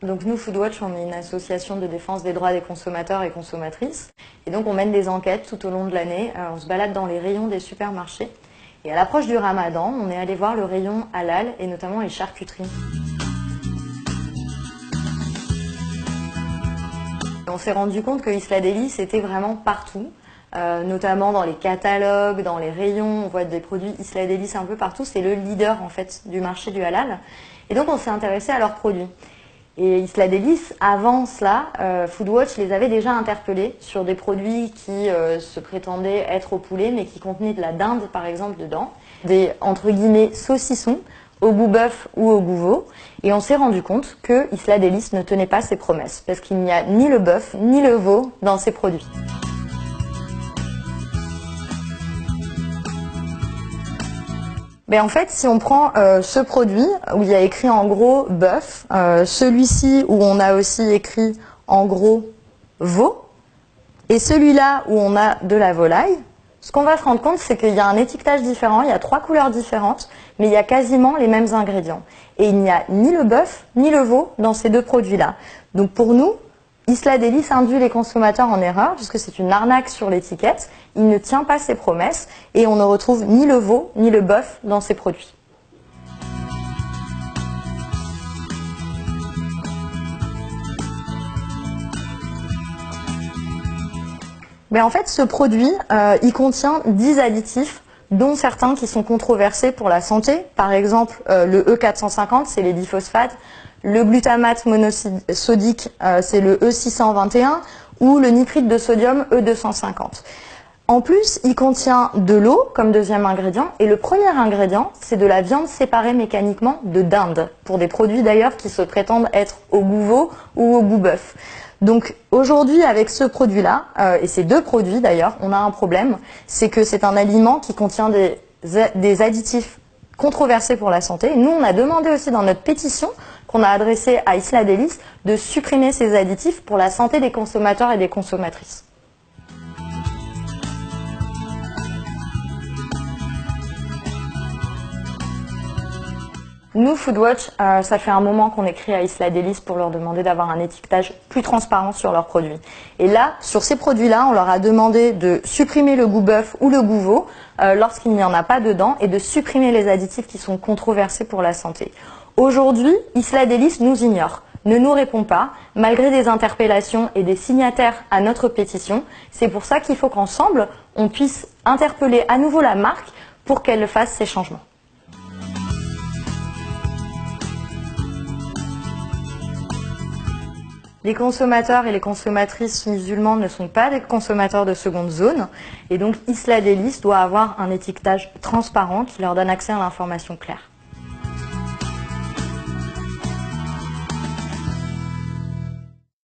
Donc nous, Foodwatch, on est une association de défense des droits des consommateurs et consommatrices. Et donc on mène des enquêtes tout au long de l'année. On se balade dans les rayons des supermarchés. Et à l'approche du Ramadan, on est allé voir le rayon halal et notamment les charcuteries. On s'est rendu compte que Isla Deli, c'était vraiment partout. Notamment dans les catalogues, dans les rayons, on voit des produits Isla Deli un peu partout. C'est le leader en fait du marché du halal. Et donc on s'est intéressé à leurs produits. Et Isla Deli, avant cela, Foodwatch les avait déjà interpellés sur des produits qui se prétendaient être au poulet, mais qui contenaient de la dinde, par exemple, dedans. Des, entre guillemets, saucissons, au goût bœuf ou au goût veau. Et on s'est rendu compte que Isla Deli ne tenait pas ses promesses, parce qu'il n'y a ni le bœuf ni le veau dans ses produits. Ben en fait, si on prend ce produit où il y a écrit en gros bœuf, celui-ci où on a aussi écrit en gros veau, et celui-là où on a de la volaille, ce qu'on va se rendre compte, c'est qu'il y a un étiquetage différent, il y a 3 couleurs différentes, mais il y a quasiment les mêmes ingrédients. Et il n'y a ni le bœuf ni le veau dans ces deux produits-là. Donc pour nous, Isla Deli induit les consommateurs en erreur puisque c'est une arnaque sur l'étiquette, il ne tient pas ses promesses et on ne retrouve ni le veau ni le bœuf dans ses produits. Mais en fait, ce produit, il contient 10 additifs, dont certains qui sont controversés pour la santé. Par exemple, le E450, c'est les diphosphates. Le glutamate monosodique, c'est le E621 ou le nitrite de sodium E250. En plus, il contient de l'eau comme deuxième ingrédient et le premier ingrédient, c'est de la viande séparée mécaniquement de dinde, pour des produits d'ailleurs qui se prétendent être au goût veau ou au goût bœuf. Donc aujourd'hui, avec ce produit-là, et ces deux produits d'ailleurs, on a un problème, c'est que c'est un aliment qui contient des additifs controversés pour la santé. Nous, on a demandé aussi dans notre pétition qu'on a adressée à Isla Deli de supprimer ces additifs pour la santé des consommateurs et des consommatrices. Nous, Foodwatch, ça fait un moment qu'on écrit à Isla Deli pour leur demander d'avoir un étiquetage plus transparent sur leurs produits. Et là, sur ces produits-là, on leur a demandé de supprimer le goût bœuf ou le goût veau lorsqu'il n'y en a pas dedans et de supprimer les additifs qui sont controversés pour la santé. Aujourd'hui, Isla Deli nous ignore, ne nous répond pas, malgré des interpellations et des signataires à notre pétition. C'est pour ça qu'il faut qu'ensemble, on puisse interpeller à nouveau la marque pour qu'elle fasse ces changements. Les consommateurs et les consommatrices musulmans ne sont pas des consommateurs de seconde zone et donc Isla Deli doit avoir un étiquetage transparent qui leur donne accès à l'information claire.